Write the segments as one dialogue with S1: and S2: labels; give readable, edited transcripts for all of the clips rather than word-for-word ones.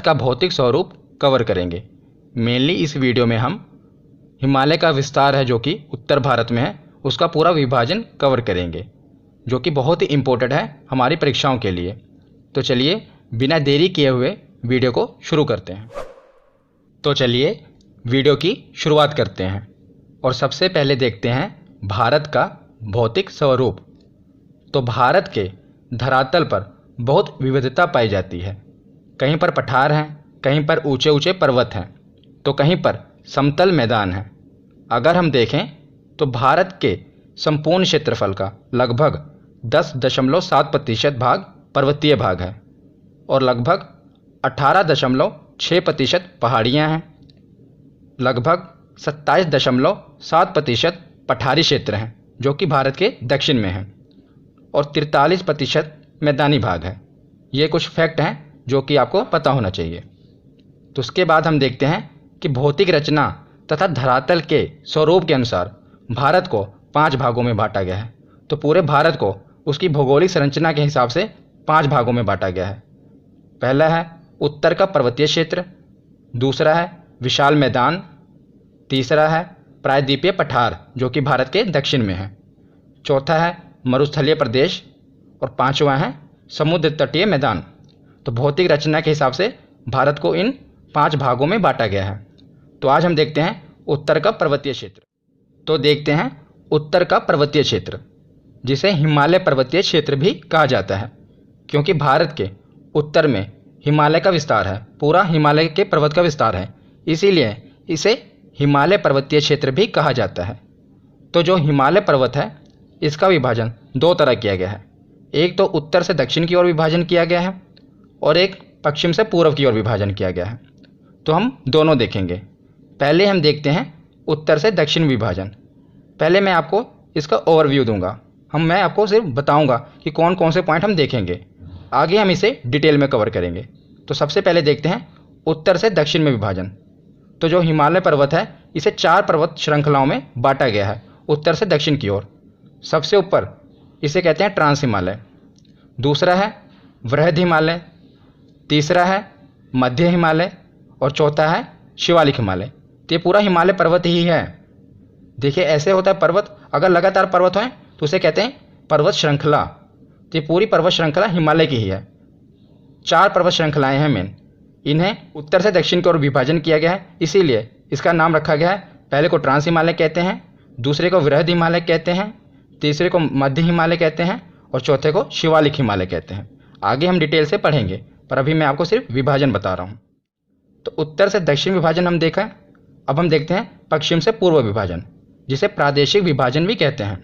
S1: का भौतिक स्वरूप कवर करेंगे। मेनली इस वीडियो में हम हिमालय का विस्तार है जो कि उत्तर भारत में है, उसका पूरा विभाजन कवर करेंगे, जो कि बहुत ही इम्पोर्टेंट है हमारी परीक्षाओं के लिए। तो चलिए बिना देरी किए हुए वीडियो को शुरू करते हैं। तो चलिए वीडियो की शुरुआत करते हैं और सबसे पहले देखते हैं भारत का भौतिक स्वरूप। तो भारत के धरातल पर बहुत विविधता पाई जाती है। कहीं पर पठार हैं, कहीं पर ऊंचे ऊंचे पर्वत हैं, तो कहीं पर समतल मैदान हैं। अगर हम देखें तो भारत के संपूर्ण क्षेत्रफल का लगभग 10.7% भाग पर्वतीय भाग है और लगभग 18.6% पहाड़ियाँ हैं। लगभग 27.7% पठारी क्षेत्र हैं जो कि भारत के दक्षिण में हैं और 43% मैदानी भाग है। ये कुछ फैक्ट हैं जो कि आपको पता होना चाहिए। तो उसके बाद हम देखते हैं कि भौतिक रचना तथा धरातल के स्वरूप के अनुसार भारत को 5 भागों में बांटा गया है। तो पूरे भारत को उसकी भौगोलिक संरचना के हिसाब से 5 भागों में बांटा गया है। पहला है उत्तर का पर्वतीय क्षेत्र, दूसरा है विशाल मैदान, तीसरा है प्रायद्वीपीय पठार जो कि भारत के दक्षिण में है, चौथा है मरुस्थलीय प्रदेश और पांचवा है समुद्र तटीय मैदान। तो भौतिक रचना के हिसाब से भारत को इन 5 भागों में बांटा गया है। तो आज हम देखते हैं उत्तर का पर्वतीय क्षेत्र। तो देखते हैं उत्तर का पर्वतीय क्षेत्र, जिसे हिमालय पर्वतीय क्षेत्र भी कहा जाता है, क्योंकि भारत के उत्तर में हिमालय का विस्तार है, पूरा हिमालय के पर्वत का विस्तार है, इसीलिए इसे हिमालय पर्वतीय क्षेत्र भी कहा जाता है। तो जो हिमालय पर्वत है इसका विभाजन 2 तरह किया गया है। एक तो उत्तर से दक्षिण की ओर विभाजन किया गया है और एक पश्चिम से पूर्व की ओर विभाजन किया गया है। तो हम दोनों देखेंगे। पहले हम देखते हैं उत्तर से दक्षिण विभाजन। पहले मैं आपको इसका ओवरव्यू दूंगा, मैं आपको सिर्फ बताऊंगा कि कौन कौन से पॉइंट हम देखेंगे, आगे हम इसे डिटेल में कवर करेंगे। तो सबसे पहले देखते हैं उत्तर से दक्षिण में विभाजन। तो जो हिमालय पर्वत है इसे 4 पर्वत श्रृंखलाओं में बांटा गया है उत्तर से दक्षिण की ओर। सबसे ऊपर इसे कहते हैं ट्रांस हिमालय, दूसरा है वृहद हिमालय, तीसरा है मध्य हिमालय और चौथा है शिवालिक हिमालय। तो ये पूरा हिमालय पर्वत ही है। देखिए ऐसे होता है पर्वत, अगर लगातार पर्वत हैं तो उसे कहते हैं पर्वत श्रृंखला। तो ये पूरी पर्वत श्रृंखला हिमालय की ही है। 4 पर्वत श्रृंखलाएं हैं मेन, इन्हें उत्तर से दक्षिण की ओर विभाजन किया गया है, इसीलिए इसका नाम रखा गया है। पहले को ट्रांस हिमालय कहते हैं, दूसरे को वृहद हिमालय कहते हैं, तीसरे को मध्य हिमालय कहते हैं और चौथे को शिवालिक हिमालय कहते हैं। आगे हम डिटेल से पढ़ेंगे, पर अभी मैं आपको सिर्फ विभाजन बता रहा हूँ। तो उत्तर से दक्षिण विभाजन हम देखा। अब हम देखते हैं पश्चिम से पूर्व विभाजन, जिसे प्रादेशिक विभाजन भी कहते हैं।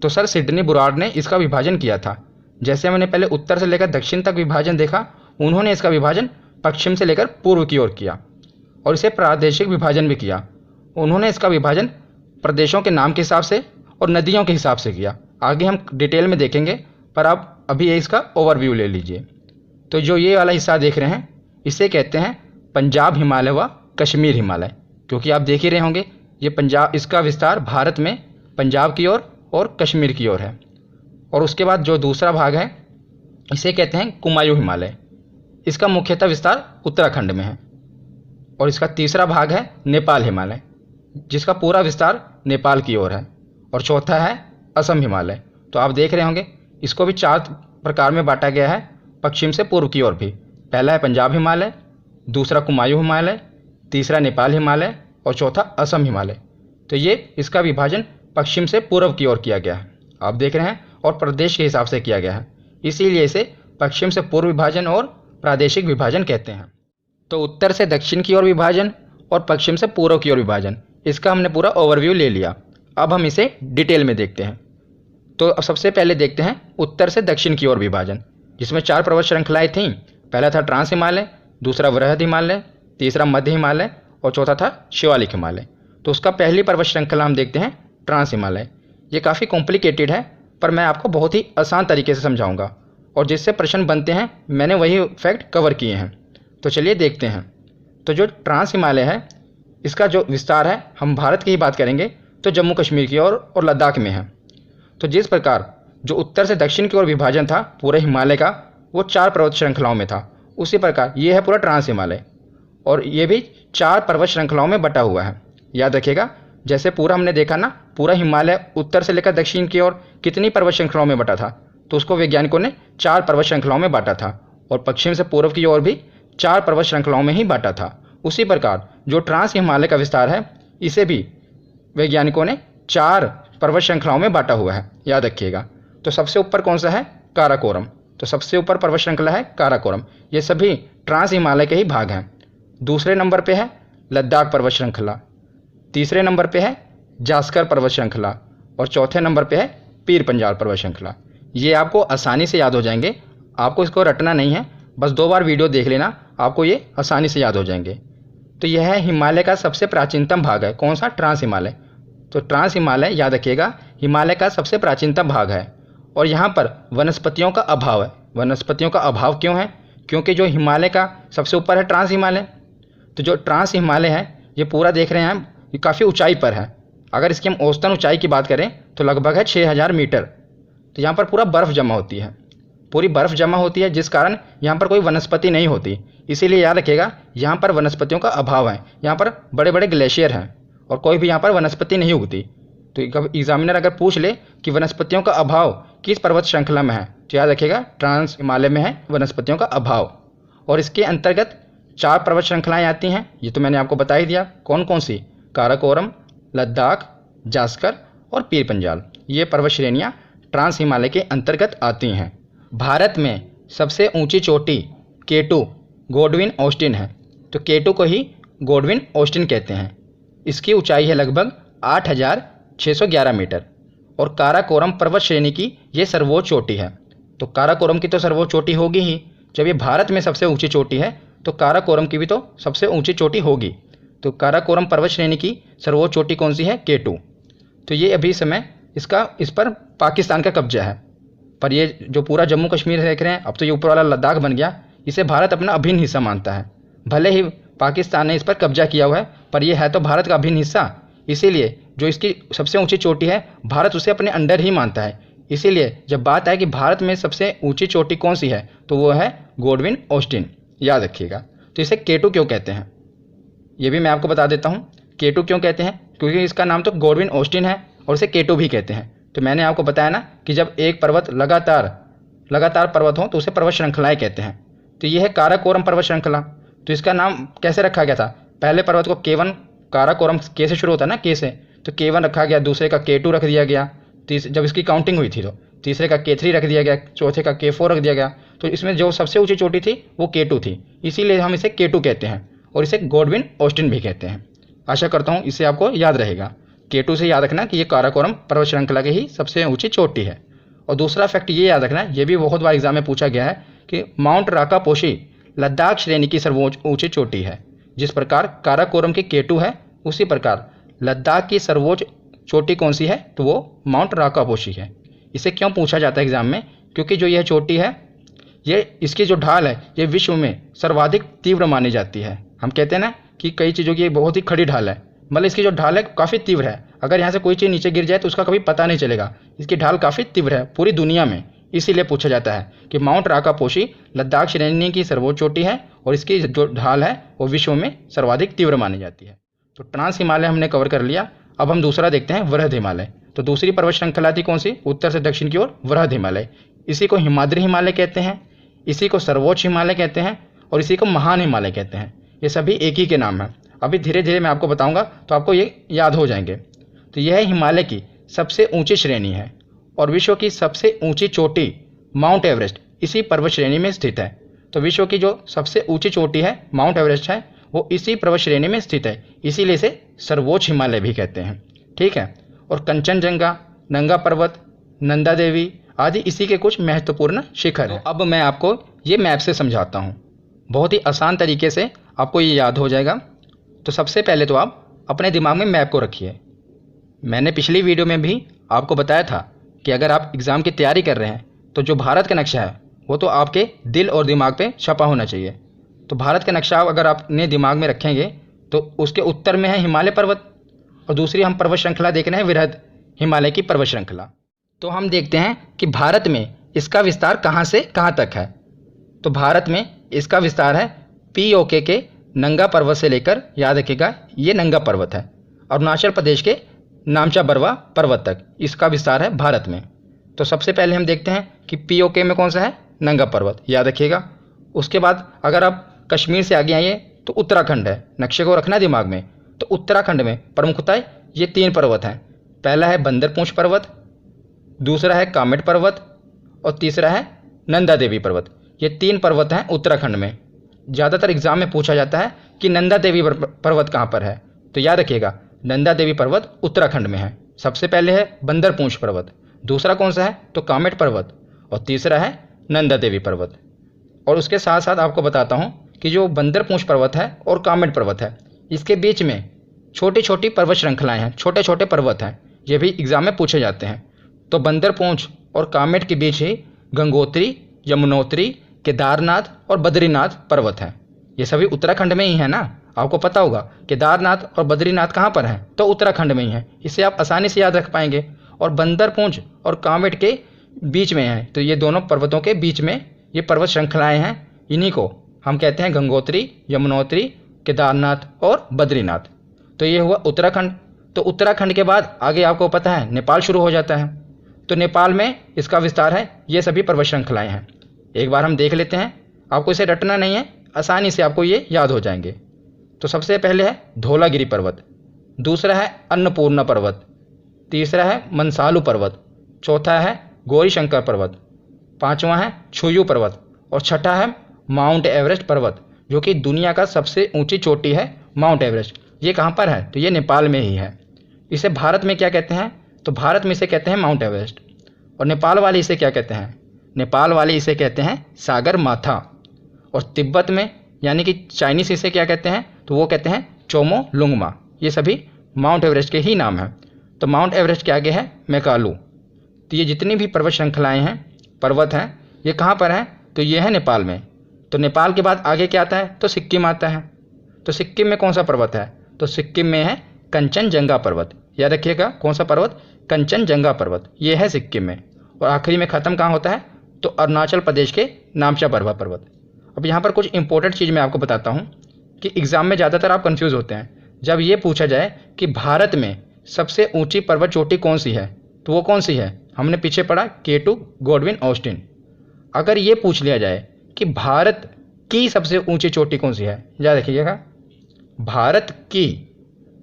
S1: तो सर सिडनी बुराड ने इसका विभाजन किया था। जैसे मैंने पहले उत्तर से लेकर दक्षिण तक विभाजन देखा, उन्होंने इसका विभाजन पश्चिम से लेकर पूर्व की ओर किया और इसे प्रादेशिक विभाजन भी किया। उन्होंने इसका विभाजन प्रदेशों के नाम के हिसाब से और नदियों के हिसाब से किया। आगे हम डिटेल में देखेंगे, पर आप अभी इसका ओवरव्यू ले लीजिए। तो जो ये वाला हिस्सा देख रहे हैं इसे कहते हैं पंजाब हिमालय व कश्मीर हिमालय, क्योंकि आप देख ही रहे होंगे ये पंजाब, इसका विस्तार भारत में पंजाब की ओर और कश्मीर की ओर है। और उसके बाद जो दूसरा भाग है इसे कहते हैं कुमायूं हिमालय, इसका मुख्यतः विस्तार उत्तराखंड में है। और इसका तीसरा भाग है नेपाल हिमालय, जिसका पूरा विस्तार नेपाल की ओर है। और चौथा है असम हिमालय। तो आप देख रहे होंगे इसको भी 4 प्रकार में बांटा गया है, पश्चिम से पूर्व की ओर भी। पहला है पंजाब हिमालय, दूसरा कुमायूं हिमालय, तीसरा नेपाल हिमालय और चौथा असम हिमालय। तो ये इसका विभाजन पश्चिम से पूर्व की ओर किया गया है, आप देख रहे हैं, और प्रदेश के हिसाब से किया गया है, इसीलिए इसे पश्चिम से पूर्व विभाजन और प्रादेशिक विभाजन कहते हैं। तो उत्तर से दक्षिण की ओर विभाजन और पश्चिम से पूर्व की ओर विभाजन, इसका हमने पूरा ओवरव्यू ले लिया। अब हम इसे डिटेल में देखते हैं। तो अब सबसे पहले देखते हैं उत्तर से दक्षिण की ओर विभाजन, जिसमें 4 पर्वत श्रृंखलाएं थीं। पहला था ट्रांस हिमालय, दूसरा वृहद हिमालय, तीसरा मध्य हिमालय और चौथा था शिवालिक हिमालय। तो उसका पहली पर्वत श्रृंखला हम देखते हैं ट्रांस हिमालय। ये काफ़ी कॉम्प्लिकेटेड है, पर मैं आपको बहुत ही आसान तरीके से समझाऊंगा और जिससे प्रश्न बनते हैं मैंने वही फैक्ट कवर किए हैं। तो चलिए देखते हैं। तो जो ट्रांस हिमालय है इसका जो विस्तार है, हम भारत की ही बात करेंगे तो जम्मू कश्मीर की ओर और लद्दाख में है। तो जिस प्रकार जो उत्तर से दक्षिण की ओर विभाजन था पूरे हिमालय का, वो 4 पर्वत श्रृंखलाओं में था उसी प्रकार ये है पूरा ट्रांस हिमालय, और ये भी 4 पर्वत श्रृंखलाओं में बटा हुआ है। याद रखिएगा, जैसे पूरा हमने देखा ना, पूरा हिमालय उत्तर से लेकर दक्षिण की ओर कितनी पर्वत श्रृंखलाओं में बटा था, तो उसको वैज्ञानिकों ने 4 पर्वत श्रृंखलाओं में बांटा था, और पश्चिम से पूर्व की ओर भी 4 पर्वत श्रृंखलाओं में ही बांटा था। उसी प्रकार जो ट्रांस हिमालय का विस्तार है, इसे भी वैज्ञानिकों ने 4 पर्वत श्रृंखलाओं में बांटा हुआ है। याद रखिएगा। तो सबसे ऊपर कौन सा है? काराकोरम। तो सबसे ऊपर पर्वत श्रृंखला है काराकोरम। ये सभी ट्रांस हिमालय के ही भाग हैं। दूसरे नंबर पे है लद्दाख पर्वत श्रृंखला, तीसरे नंबर पे है जास्कर पर्वत श्रृंखला, और चौथे नंबर पे है पीर पंजाल पर्वत श्रृंखला। ये आपको आसानी से याद हो जाएंगे, आपको इसको रटना नहीं है, बस 2 बार वीडियो देख लेना, आपको ये आसानी से याद हो जाएंगे। तो यह हिमालय का सबसे प्राचीनतम भाग है। कौन सा? ट्रांस हिमालय। तो ट्रांस हिमालय, याद रखिएगा, हिमालय का सबसे प्राचीनतम भाग है, और यहाँ पर वनस्पतियों का अभाव है। वनस्पतियों का अभाव क्यों है? क्योंकि जो हिमालय का सबसे ऊपर है ट्रांस हिमालय, तो जो ट्रांस हिमालय है ये पूरा देख रहे हैं हम, ये काफ़ी ऊंचाई पर है। अगर इसकी हम औसतन ऊंचाई की बात करें तो लगभग है 6000 मीटर। तो यहाँ पर पूरा बर्फ़ जमा होती है, पूरी बर्फ़ जमा होती है, जिस कारण यहाँ पर कोई वनस्पति नहीं होती। इसीलिए याद रखिएगा, यहाँ पर वनस्पतियों का अभाव है। यहाँ पर बड़े बड़े ग्लेशियर हैं और कोई भी यहाँ पर वनस्पति नहीं उगती। तो एग्जामिनर अगर पूछ ले कि वनस्पतियों का अभाव किस पर्वत श्रृंखला में है, तो याद रखिएगा ट्रांस हिमालय में है वनस्पतियों का अभाव। और इसके अंतर्गत 4 पर्वत श्रृंखलाएँ आती हैं, ये तो मैंने आपको बता ही दिया। कौन कौन सी? काराकोरम, लद्दाख, जास्कर और पीर पंजाल। ये पर्वत श्रेणियाँ ट्रांस हिमालय के अंतर्गत आती हैं। भारत में सबसे ऊंची चोटी K2 गॉडविन ऑस्टिन है। तो K2 को ही गॉडविन ऑस्टिन कहते हैं। इसकी ऊंचाई है लगभग 8611 मीटर, और काराकोरम पर्वत श्रेणी की ये सर्वोच्च चोटी है। तो काराकोरम की तो सर्वोच्च चोटी होगी ही, जब ये भारत में सबसे ऊंची चोटी है तो काराकोरम की भी तो सबसे ऊंची चोटी होगी। तो काराकोरम पर्वत श्रेणी की सर्वोच्च चोटी कौन सी है? K2। तो ये अभी समय इस पर पाकिस्तान का कब्जा है, पर ये जो पूरा जम्मू कश्मीर देख रहे हैं, अब तो ये ऊपर वाला लद्दाख बन गया, इसे भारत अपना अभिन्न हिस्सा मानता है। भले ही पाकिस्तान ने इस पर कब्जा किया हुआ है, पर यह है तो भारत का अभिन्न हिस्सा। इसीलिए जो इसकी सबसे ऊंची चोटी है, भारत उसे अपने अंडर ही मानता है। इसीलिए जब बात आए कि भारत में सबसे ऊंची चोटी कौन सी है, तो वो है गॉडविन ऑस्टिन। याद रखिएगा। तो इसे K2 क्यों कहते हैं, ये भी मैं आपको बता देता हूँ। K2 क्यों कहते हैं? क्योंकि इसका नाम तो गॉडविन ऑस्टिन है और इसे K2 भी कहते हैं। तो मैंने आपको बताया ना कि जब एक पर्वत लगातार पर्वत हो तो उसे पर्वत श्रृंखलाएँ कहते हैं। तो ये है काराकोरम पर्वत श्रृंखला। तो इसका नाम कैसे रखा गया था? पहले पर्वत को K1, काराकोरम K से शुरू होता है ना, K से, तो K1 रखा गया, दूसरे का K2 रख दिया गया, जब इसकी काउंटिंग हुई थी तो तीसरे का K3 रख दिया गया, चौथे का K4 रख दिया गया। तो इसमें जो सबसे ऊंची चोटी थी वो K2 थी, इसीलिए हम इसे K2 कहते हैं, और इसे गॉडविन ऑस्टिन भी कहते हैं। आशा करता हूँ इससे आपको याद रहेगा। K2 से याद रखना कि ये काराकोरम पर्वत श्रृंखला की ही सबसे ऊंची चोटी है। और दूसरा फैक्ट ये याद रखना, ये भी बहुत बार एग्जाम में पूछा गया है कि माउंट राकापोशी लद्दाख श्रेणी की सर्वोच्च ऊंची चोटी है। जिस प्रकार काराकोरम की K2 है, उसी प्रकार लद्दाख की सर्वोच्च चोटी कौन सी है, तो वो माउंट राकापोशी है। इसे क्यों पूछा जाता है एग्जाम में? क्योंकि जो यह चोटी है, ये इसकी जो ढाल है, ये विश्व में सर्वाधिक तीव्र मानी जाती है। हम कहते हैं ना कि कई चीज़ों की बहुत ही खड़ी ढाल है, मतलब इसकी जो ढाल है काफ़ी तीव्र है। अगर यहाँ से कोई चीज़ नीचे गिर जाए तो उसका कभी पता नहीं चलेगा। इसकी ढाल काफ़ी तीव्र है पूरी दुनिया में, इसीलिए पूछा जाता है कि माउंट राकापोशी लद्दाख श्रेणी की सर्वोच्च चोटी है और इसकी जो ढाल है वो विश्व में सर्वाधिक तीव्र मानी जाती है। तो ट्रांस हिमालय हमने कवर कर लिया। अब हम दूसरा देखते हैं, वृहद हिमालय। तो दूसरी पर्वत श्रृंखला थी कौन सी? उत्तर से दक्षिण की ओर वृहद हिमालय। इसी को हिमाद्री हिमालय कहते हैं, इसी को सर्वोच्च हिमालय कहते हैं, और इसी को महान हिमालय कहते हैं। ये सभी एक ही के नाम हैं। अभी धीरे धीरे मैं आपको बताऊंगा तो आपको ये याद हो जाएंगे। तो यह हिमालय की सबसे ऊंची श्रेणी है, और विश्व की सबसे ऊंची चोटी माउंट एवरेस्ट इसी पर्वत श्रेणी में स्थित है। तो विश्व की जो सबसे ऊंची चोटी है माउंट एवरेस्ट है, वो इसी पर्वत श्रेणी में स्थित है, इसीलिए इसे सर्वोच्च हिमालय भी कहते हैं। ठीक है। और कंचनजंगा, नंगा पर्वत, नंदा देवी आदि इसी के कुछ महत्वपूर्ण शिखर हैं। अब मैं आपको ये मैप से समझाता हूँ, बहुत ही आसान तरीके से आपको ये याद हो जाएगा। तो सबसे पहले तो आप अपने दिमाग में मैप को रखिए। मैंने पिछली वीडियो में भी आपको बताया था कि अगर आप एग्ज़ाम की तैयारी कर रहे हैं तो जो भारत का नक्शा है वो तो आपके दिल और दिमाग पे छपा होना चाहिए। तो भारत का नक्शा अगर आप अपने दिमाग में रखेंगे तो उसके उत्तर में है हिमालय पर्वत, और दूसरी हम पर्वत श्रृंखला देख रहे हैं वृहद हिमालय की पर्वत श्रृंखला। तो हम देखते हैं कि भारत में इसका विस्तार कहाँ से कहाँ तक है। तो भारत में इसका विस्तार है POK के नंगा पर्वत से लेकर, याद रखिएगा ये नंगा पर्वत है, अरुणाचल प्रदेश के नामचा बरवा पर्वत तक इसका विस्तार है भारत में। तो सबसे पहले हम देखते हैं कि POK में कौन सा है, नंगा पर्वत, याद रखिएगा। उसके बाद अगर आप कश्मीर से आगे आइए तो उत्तराखंड है, नक्शे को रखना दिमाग में। तो उत्तराखंड में प्रमुखतः ये 3 पर्वत हैं। पहला है बंदरपूंछ पर्वत, दूसरा है कामेट पर्वत और तीसरा है नंदा देवी पर्वत। ये 3 पर्वत हैं उत्तराखंड में। ज़्यादातर एग्जाम में पूछा जाता है कि नंदा देवी पर्वत कहाँ पर है, तो याद रखिएगा नंदा देवी पर्वत उत्तराखंड में है। सबसे पहले है बंदरपूंछ पर्वत, दूसरा कौन सा है तो कामेट पर्वत और तीसरा है नंदा देवी पर्वत। और उसके साथ साथ आपको बताता हूँ कि जो बंदरपूंछ पर्वत है और कामेट पर्वत है, इसके बीच में छोटी छोटी पर्वत श्रृंखलाएँ हैं, छोटे छोटे पर्वत हैं, ये भी एग्जाम में पूछे जाते हैं। तो बंदरपूंछ और कामेट के बीच ही गंगोत्री, यमुनोत्री, केदारनाथ और बद्रीनाथ पर्वत हैं। ये सभी उत्तराखंड में ही है ना, आपको पता होगा केदारनाथ और बद्रीनाथ कहाँ पर हैं, तो उत्तराखंड में ही है। इसे आप आसानी से याद रख पाएंगे। और बंदरपूंछ और कामेट के बीच में है, तो ये दोनों पर्वतों के बीच में ये पर्वत श्रृंखलाएँ हैं, इन्हीं को हम कहते हैं गंगोत्री, यमुनोत्री, केदारनाथ और बद्रीनाथ। तो ये हुआ उत्तराखंड। तो उत्तराखंड के बाद आगे आपको पता है नेपाल शुरू हो जाता है। तो नेपाल में इसका विस्तार है, ये सभी पर्वत श्रृंखलाएँ हैं। एक बार हम देख लेते हैं, आपको इसे रटना नहीं है, आसानी से आपको ये याद हो जाएंगे। तो सबसे पहले है धौलागिरी पर्वत, दूसरा है अन्नपूर्णा पर्वत, तीसरा है मनसालू पर्वत, चौथा है गौरीशंकर पर्वत, पांचवा है छुयू पर्वत और छठा है माउंट एवरेस्ट पर्वत, जो कि दुनिया का सबसे ऊंची चोटी है माउंट एवरेस्ट। ये कहाँ पर है, तो ये नेपाल में ही है। इसे भारत में क्या कहते हैं, तो भारत में इसे कहते हैं माउंट एवरेस्ट। और नेपाल वाले इसे क्या कहते हैं, नेपाल वाले इसे कहते हैं सागर माथा। और तिब्बत में यानी कि चाइनीस इसे क्या कहते हैं, तो वो कहते हैं चोमो लुंगमा। ये सभी माउंट एवरेस्ट के ही नाम हैं। तो माउंट एवरेस्ट के आगे है मैकालू। तो ये जितनी भी पर्वत श्रृंखलाएँ हैं, पर्वत हैं, ये कहाँ पर हैं, तो ये है नेपाल में। तो नेपाल के बाद आगे क्या आता है, तो सिक्किम आता है। तो सिक्किम में कौन सा पर्वत है, तो सिक्किम में है कंचनजंगा पर्वत। याद रखिएगा कौन सा पर्वत, कंचनजंगा पर्वत, ये है सिक्किम में। और आखिरी में ख़त्म कहाँ होता है, तो अरुणाचल प्रदेश के नामचा बरवा पर्वत। अब यहाँ पर कुछ इंपॉर्टेंट चीज़ मैं आपको बताता हूँ कि एग्ज़ाम में ज़्यादातर आप कंफ्यूज होते हैं। जब ये पूछा जाए कि भारत में सबसे ऊंची पर्वत चोटी कौन सी है, तो वो कौन सी है, हमने पीछे पढ़ा K2 गॉडविन ऑस्टिन। अगर ये पूछ लिया जाए कि भारत की सबसे ऊंची चोटी कौन सी है, याद रखिएगा भारत की,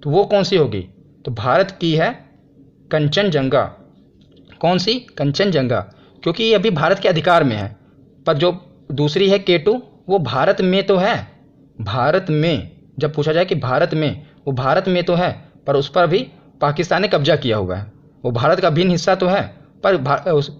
S1: तो वो कौन सी होगी, तो भारत की है कंचनजंगा। कौन सी, कंचनजंगा, क्योंकि ये अभी भारत के अधिकार में है। पर जो दूसरी है K2 वो भारत में तो है, भारत में जब पूछा जाए कि भारत में, वो भारत में तो है पर उस पर भी पाकिस्तान ने कब्जा किया हुआ है। वो भारत का भिन्न हिस्सा तो है पर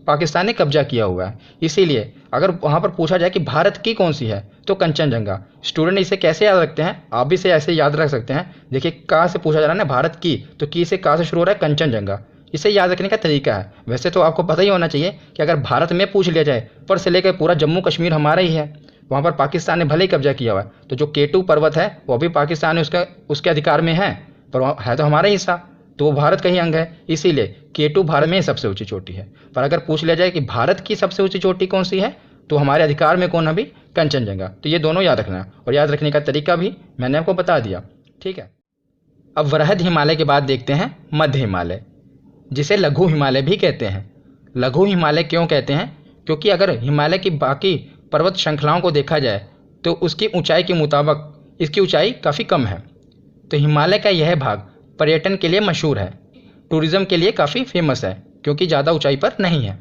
S1: पाकिस्तान ने कब्जा किया हुआ है। इसीलिए अगर वहाँ पर पूछा जाए कि भारत की कौन सी है, तो कंचनजंगा। स्टूडेंट इसे कैसे याद रखते हैं, आप भी इसे ऐसे याद रख सकते हैं। देखिए कहाँ से पूछा जा रहा है ना, भारत की, तो की से कहाँ से शुरू हो रहा है, कंचनजंगा। इसे याद रखने का तरीका है। वैसे तो आपको पता ही होना चाहिए कि अगर भारत में पूछ लिया जाए, ऊपर से लेकर पूरा जम्मू कश्मीर हमारा ही है, वहाँ पर पाकिस्तान ने भले ही कब्जा किया हुआ है। तो जो K2 पर्वत है वो भी पाकिस्तान ने उसके अधिकार में है, पर है तो हमारा ही हिस्सा, तो वो भारत का ही अंग है। इसीलिए K2 भारत में ही सबसे ऊंची चोटी है। पर अगर पूछ लिया जाए कि भारत की सबसे ऊंची चोटी कौन सी है, तो हमारे अधिकार में कौन है, भी कंचनजंगा। तो ये दोनों याद रखना है, और याद रखने का तरीका भी मैंने आपको बता दिया, ठीक है। अब वृहद हिमालय के बाद देखते हैं मध्य हिमालय, जिसे लघु हिमालय भी कहते हैं। लघु हिमालय क्यों कहते हैं, क्योंकि अगर हिमालय की बाकी पर्वत श्रृंखलाओं को देखा जाए तो उसकी ऊंचाई के मुताबिक इसकी ऊंचाई काफ़ी कम है। तो हिमालय का यह भाग पर्यटन के लिए मशहूर है, टूरिज़्म के लिए काफ़ी फेमस है, क्योंकि ज़्यादा ऊंचाई पर नहीं है।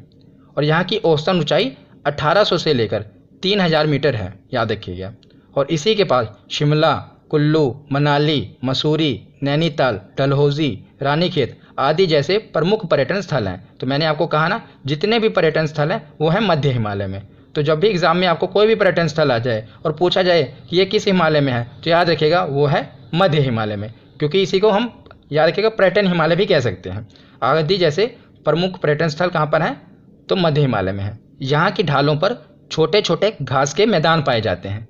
S1: और यहाँ की औसतन ऊंचाई 1800 से लेकर 3000 मीटर है, याद रखिएगा। और इसी के पास शिमला, कुल्लू, मनाली, मसूरी, नैनीताल, डलहौजी, रानीखेत आदि जैसे प्रमुख पर्यटन स्थल हैं। तो मैंने आपको कहा ना, जितने भी पर्यटन स्थल हैं वो हैं मध्य हिमालय में। तो जब भी एग्जाम में आपको कोई भी पर्यटन स्थल आ जाए और पूछा जाए कि ये किस हिमालय में है, तो याद रखिएगा वो है मध्य हिमालय में, क्योंकि इसी को हम याद रखिएगा पर्यटन हिमालय भी कह सकते हैं। आदि जैसे प्रमुख पर्यटन स्थल कहाँ पर हैं, तो मध्य हिमालय में है। यहाँ की ढालों पर छोटे छोटे घास के मैदान पाए जाते हैं,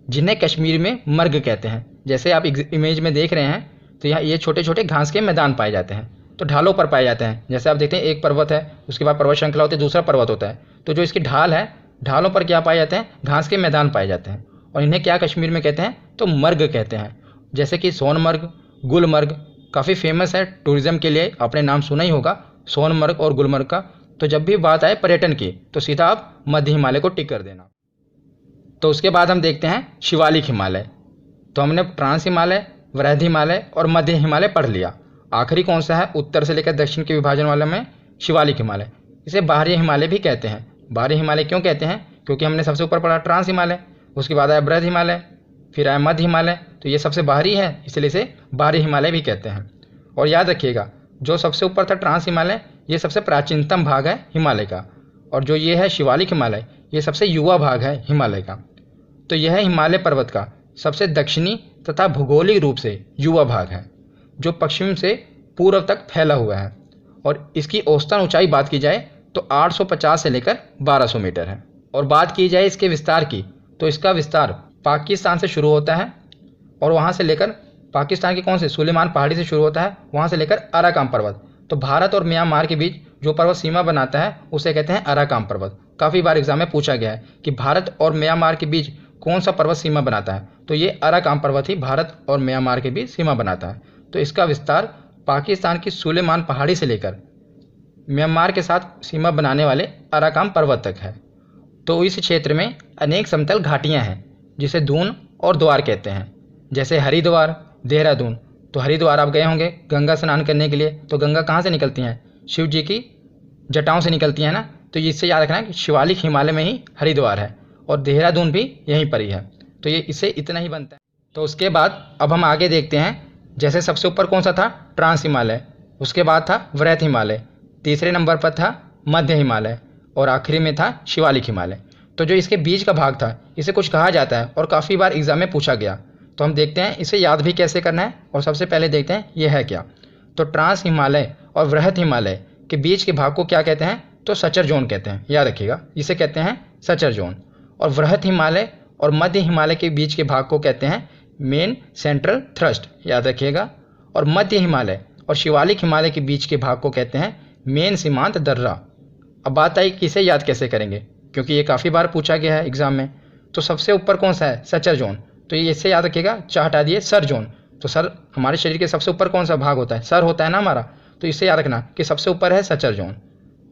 S1: जिन्हें कश्मीर में मर्ग कहते हैं। जैसे आप इमेज में देख रहे हैं, तो यहाँ ये छोटे छोटे घास के मैदान पाए जाते हैं, तो ढालों पर पाए जाते हैं। जैसे आप देखते हैं एक पर्वत है, उसके बाद पर्वत श्रृंखला होती है, दूसरा पर्वत होता है, तो जो इसकी ढाल है ढालों पर क्या पाए जाते हैं, घास के मैदान पाए जाते हैं। और इन्हें क्या कश्मीर में कहते हैं, तो मर्ग कहते हैं। जैसे कि सोनमर्ग, गुलमर्ग काफ़ी फेमस है टूरिज़्म के लिए, आपने नाम सुना ही होगा सोनमर्ग और गुलमर्ग का। तो जब भी बात आए पर्यटन की तो सीधा आप मध्य हिमालय को टिक कर देना। तो उसके बाद हम देखते हैं शिवालिक हिमालय। तो हमने ट्रांस हिमालय, वृहद हिमालय और मध्य हिमालय पढ़ लिया। आखिरी कौन सा है, उत्तर से लेकर दक्षिण के विभाजन वाले में शिवालिक हिमालय। इसे बाहरी हिमालय भी कहते हैं। बाहरी हिमालय क्यों कहते हैं, क्योंकि हमने सबसे ऊपर पढ़ा ट्रांस हिमालय, उसके बाद आया वृहद हिमालय, फिर आया मध्य हिमालय, तो ये सबसे बाहरी है, इसलिए इसे बाहरी हिमालय भी कहते हैं। और याद रखिएगा, जो सबसे ऊपर था ट्रांस हिमालय, ये सबसे प्राचीनतम भाग है हिमालय का, और जो ये है शिवालिक हिमालय, ये सबसे युवा भाग है हिमालय का। तो यह हिमालय पर्वत का सबसे दक्षिणी तथा भौगोलिक रूप से युवा भाग है, जो पश्चिम से पूर्व तक फैला हुआ है। और इसकी औसतन ऊंचाई बात की जाए तो 850 से लेकर 1200 मीटर है। और बात की जाए इसके विस्तार की, तो इसका विस्तार पाकिस्तान से शुरू होता है और वहाँ से लेकर पाकिस्तान के कौन से सुलेमान पहाड़ी से शुरू होता है, वहाँ से लेकर अराकाम पर्वत। तो भारत और म्यांमार के बीच जो पर्वत सीमा बनाता है उसे कहते हैं अराकाम पर्वत। काफ़ी बार एग्जाम में पूछा गया है कि भारत और म्यांमार के बीच कौन सा पर्वत सीमा बनाता है, तो ये अराकाम पर्वत ही भारत और म्यांमार के बीच सीमा बनाता है। तो इसका विस्तार पाकिस्तान की सुलेमान पहाड़ी से लेकर म्यांमार के साथ सीमा बनाने वाले अराकाम पर्वत तक है। तो इस क्षेत्र में अनेक समतल घाटियाँ हैं जिसे दून और द्वार कहते हैं। जैसे हरिद्वार, देहरादून। तो हरिद्वार आप गए होंगे गंगा स्नान करने के लिए, तो गंगा कहाँ से निकलती हैं, शिव जी की जटाओं से निकलती हैं ना। तो इससे याद रखना है कि शिवालिक हिमालय में ही हरिद्वार है और देहरादून भी यहीं पर ही है। तो ये इससे इतना ही बनता है। तो उसके बाद अब हम आगे देखते हैं। जैसे सबसे ऊपर कौन सा था, ट्रांस हिमालय, उसके बाद था वृहद हिमालय, तीसरे नंबर पर था मध्य हिमालय और आखिरी में था शिवालिक हिमालय। तो जो इसके बीच का भाग था इसे कुछ कहा जाता है और काफ़ी बार एग्जाम में पूछा गया। तो हम देखते हैं इसे याद भी कैसे करना है। और सबसे पहले देखते हैं ये है क्या। तो ट्रांस हिमालय और वृहद हिमालय के बीच के भाग को क्या कहते हैं, तो सचर जोन कहते हैं। याद रखिएगा, इसे कहते हैं सचर जोन। और वृहद हिमालय और मध्य हिमालय के बीच के भाग को कहते हैं मेन सेंट्रल थ्रस्ट। याद रखिएगा। और मध्य हिमालय और शिवालिक हिमालय के बीच के भाग को कहते हैं मेन सीमांत दर्रा। अब बात आई कि इसे याद कैसे करेंगे, क्योंकि ये काफ़ी बार पूछा गया है एग्जाम में। तो सबसे ऊपर कौन सा है, सचर जोन। तो ये इससे याद रखिएगा, चार हटा दिए सर जोन। तो सर हमारे शरीर के सबसे ऊपर कौन सा भाग होता है, सर होता है ना हमारा। तो इससे याद रखना कि सबसे ऊपर है सचर जोन।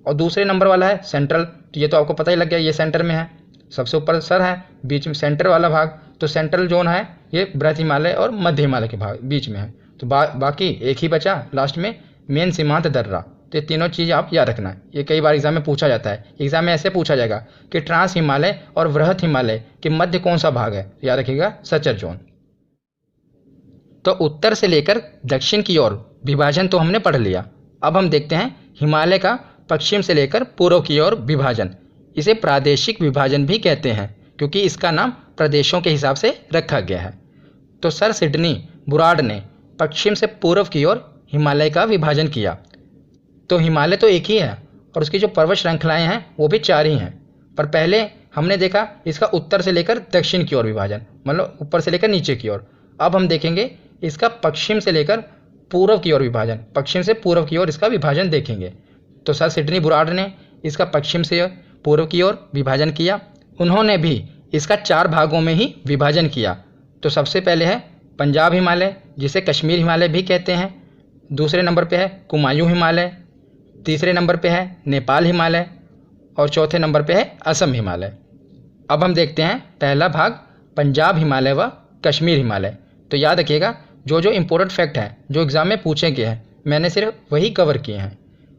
S1: और दूसरे नंबर वाला है सेंट्रल। तो ये तो आपको पता ही लग गया, ये सेंटर में है। सबसे ऊपर सर है, बीच में सेंटर वाला भाग, तो सेंट्रल जोन है ये वृहद हिमालय और मध्य हिमालय के भाग बीच में है। तो बाकी एक ही बचा लास्ट में मेन सीमांत दर्रा। तो ये तीनों चीज़ आप याद रखना। ये कई बार एग्जाम में पूछा जाता है। एग्जाम में ऐसे पूछा जाएगा कि ट्रांस हिमालय और वृहद हिमालय के मध्य कौन सा भाग है, याद रखिएगा सचर जोन। तो उत्तर से लेकर दक्षिण की ओर विभाजन तो हमने पढ़ लिया। अब हम देखते हैं हिमालय का पश्चिम से लेकर पूर्व की ओर विभाजन। इसे प्रादेशिक विभाजन भी कहते हैं, क्योंकि इसका नाम प्रदेशों के हिसाब से रखा गया है। तो सर सिडनी बुराड ने पश्चिम से पूर्व की ओर हिमालय का विभाजन किया। तो हिमालय तो एक ही है और उसकी जो पर्वत श्रृंखलाएं हैं वो भी 4 ही हैं। पर पहले हमने देखा इसका उत्तर से लेकर दक्षिण की ओर विभाजन, मतलब ऊपर से लेकर नीचे की ओर। अब हम देखेंगे इसका पश्चिम से लेकर पूर्व की ओर विभाजन, पश्चिम से पूर्व की ओर इसका विभाजन देखेंगे। तो सर सिडनी बुराड ने इसका पश्चिम से पूर्व की ओर विभाजन किया। उन्होंने भी इसका 4 भागों में ही विभाजन किया। तो सबसे पहले है पंजाब हिमालय, जिसे कश्मीर हिमालय भी कहते हैं। दूसरे नंबर पे है कुमायूं हिमालय, तीसरे नंबर पे है नेपाल हिमालय और चौथे नंबर पे है असम हिमालय। अब हम देखते हैं पहला भाग पंजाब हिमालय व कश्मीर हिमालय। तो याद रखिएगा, जो जो इम्पोर्टेंट फैक्ट हैं जो एग्ज़ाम में पूछे गए हैं मैंने सिर्फ वही कवर किए हैं।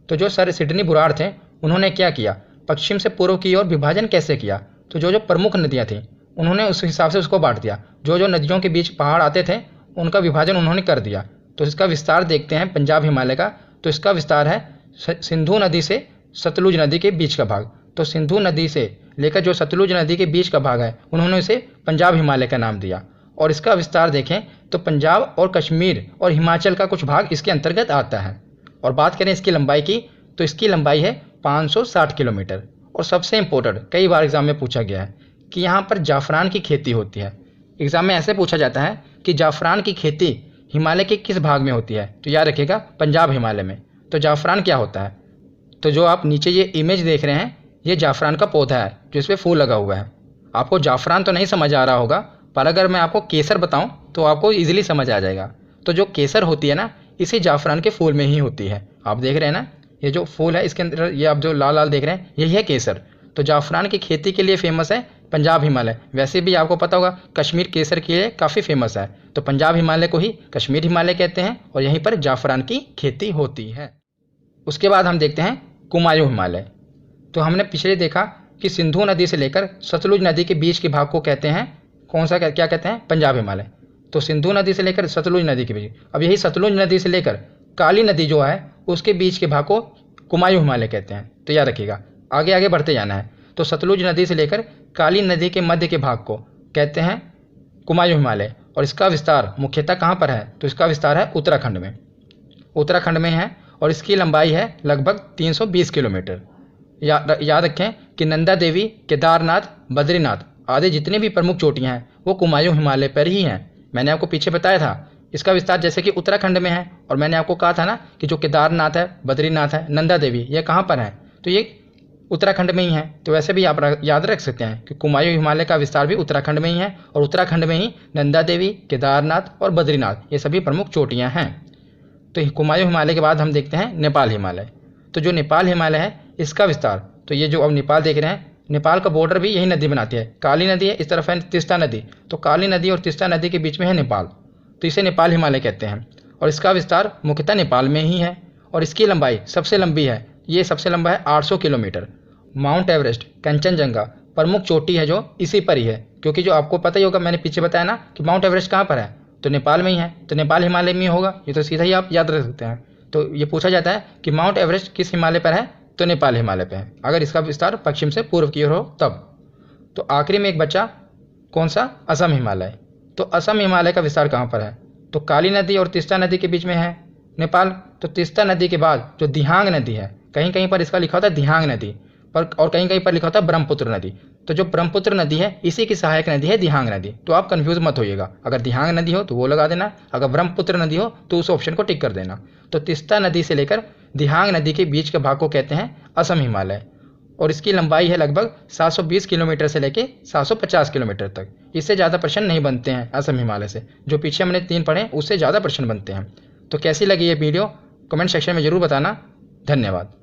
S1: तो जो सर सिडनी बुराड थे उन्होंने क्या किया, पश्चिम से पूर्व की ओर विभाजन कैसे किया। तो जो जो प्रमुख नदियाँ थीं उन्होंने उस हिसाब से उसको बांट दिया। जो जो नदियों के बीच पहाड़ आते थे उनका विभाजन उन्होंने कर दिया। तो इसका विस्तार देखते हैं पंजाब हिमालय का। तो इसका विस्तार है सिंधु नदी से सतलुज नदी के बीच का भाग। तो सिंधु नदी से लेकर जो सतलुज नदी के बीच का भाग है उन्होंने इसे पंजाब हिमालय का नाम दिया। और इसका विस्तार देखें तो पंजाब और कश्मीर और हिमाचल का कुछ भाग इसके अंतर्गत आता है। और बात करें इसकी लंबाई की, तो इसकी लंबाई है 560 किलोमीटर। और सबसे इम्पोर्टेंट, कई बार एग्जाम में पूछा गया है कि यहाँ पर जाफरान की खेती होती है। एग्जाम में ऐसे पूछा जाता है कि जाफरान की खेती हिमालय के किस भाग में होती है। तो याद रखिएगा पंजाब हिमालय में। तो जाफरान क्या होता है, तो जो आप नीचे ये इमेज देख रहे हैं ये जाफ़रान का पौधा है जो इस पर फूल लगा हुआ है। आपको जाफ़रान तो नहीं समझ आ रहा होगा, पर अगर मैं आपको केसर बताऊं तो आपको इजीली समझ आ जाएगा। तो जो केसर होती है ना, इसी जाफ़रान के फूल में ही होती है। आप देख रहे हैं ना, ये जो फूल है इसके अंदर, ये आप जो लाल लाल देख रहे हैं, यही है केसर। तो जाफ़रान की खेती के लिए फेमस है पंजाब हिमालय। वैसे भी आपको पता होगा कश्मीर केसर के लिए काफ़ी फेमस है। तो पंजाब हिमालय को ही कश्मीर हिमालय कहते हैं और यहीं पर जाफ़रान की खेती होती है। उसके बाद हम देखते हैं कुमायूं हिमालय। तो हमने पिछले देखा कि सिंधु नदी से लेकर सतलुज नदी के बीच के भाग को कहते हैं कौन सा, क्या कहते हैं, पंजाब हिमालय। तो सिंधु नदी से लेकर सतलुज नदी के बीच, अब यही सतलुज नदी से लेकर काली नदी जो है उसके बीच के भाग को कुमायूं हिमालय कहते हैं। तो याद रखिएगा, आगे आगे बढ़ते जाना है। तो सतलुज नदी से लेकर काली नदी के मध्य के भाग को कहते हैं कुमायूं हिमालय। और इसका विस्तार मुख्यतः कहाँ पर है, तो इसका विस्तार है उत्तराखंड में। उत्तराखंड में है और इसकी लंबाई है लगभग 320 किलोमीटर। याद रखें कि नंदा देवी, केदारनाथ, बद्रीनाथ आदि जितनी भी प्रमुख चोटियां हैं वो कुमायूं हिमालय पर ही हैं। मैंने आपको पीछे बताया था इसका विस्तार जैसे कि उत्तराखंड में है, और मैंने आपको कहा था ना कि जो केदारनाथ है, बद्रीनाथ है, नंदा देवी, ये कहाँ पर है, तो ये उत्तराखंड में ही है। तो वैसे भी आप याद रख सकते हैं कि कुमायूं हिमालय का विस्तार भी उत्तराखंड में ही है, और उत्तराखंड में ही नंदा देवी, केदारनाथ और बद्रीनाथ ये सभी प्रमुख चोटियाँ हैं। तो कुमायूं हिमालय के बाद हम देखते हैं नेपाल हिमालय। तो जो नेपाल हिमालय है इसका विस्तार, तो ये जो अब नेपाल देख रहे हैं, नेपाल का बॉर्डर भी यही नदी बनाती है। काली नदी है, इस तरफ है तीस्ता नदी, तो काली नदी और तीस्ता नदी के बीच में है नेपाल, तो इसे नेपाल हिमालय कहते हैं। और इसका विस्तार मुख्यतः नेपाल में ही है, और इसकी लंबाई सबसे लंबी है, ये सबसे लंबा है 800 किलोमीटर। माउंट एवरेस्ट, कंचनजंगा प्रमुख चोटी है जो इसी पर ही है, क्योंकि जो आपको पता ही होगा, मैंने पीछे बताया ना कि माउंट एवरेस्ट कहाँ पर है, तो नेपाल में ही है, तो नेपाल हिमालय में ही होगा। ये तो सीधा ही आप याद रख सकते हैं। तो ये पूछा जाता है कि माउंट एवरेस्ट किस हिमालय पर है, तो नेपाल हिमालय पे है, अगर इसका विस्तार पश्चिम से पूर्व की ओर हो तब। तो आखिरी में एक बच्चा कौन सा, असम हिमालय। तो असम हिमालय का विस्तार कहाँ पर है, तो काली नदी और तीस्ता नदी के बीच में है नेपाल। तो तीस्ता नदी के बाद जो दिहांग नदी है, कहीं कहीं पर इसका लिखा होता है दिहांग नदी पर, और कहीं कहीं पर लिखा होता है ब्रह्मपुत्र नदी। तो जो ब्रह्मपुत्र नदी है इसी की सहायक नदी है दिहांग नदी। तो आप कंफ्यूज मत होइएगा, अगर दिहांग नदी हो तो वो लगा देना, अगर ब्रह्मपुत्र नदी हो तो उस ऑप्शन को टिक कर देना। तो तीस्ता नदी से लेकर दिहांग नदी के बीच के भाग को कहते हैं असम हिमालय, और इसकी लंबाई है लगभग 720 किलोमीटर से लेकर 750 किलोमीटर तक। इससे ज़्यादा प्रश्न नहीं बनते हैं असम हिमालय से, जो पीछे हमने 3 पढ़े उससे ज़्यादा प्रश्न बनते हैं। तो कैसी लगी ये वीडियो कमेंट सेक्शन में ज़रूर बताना। धन्यवाद।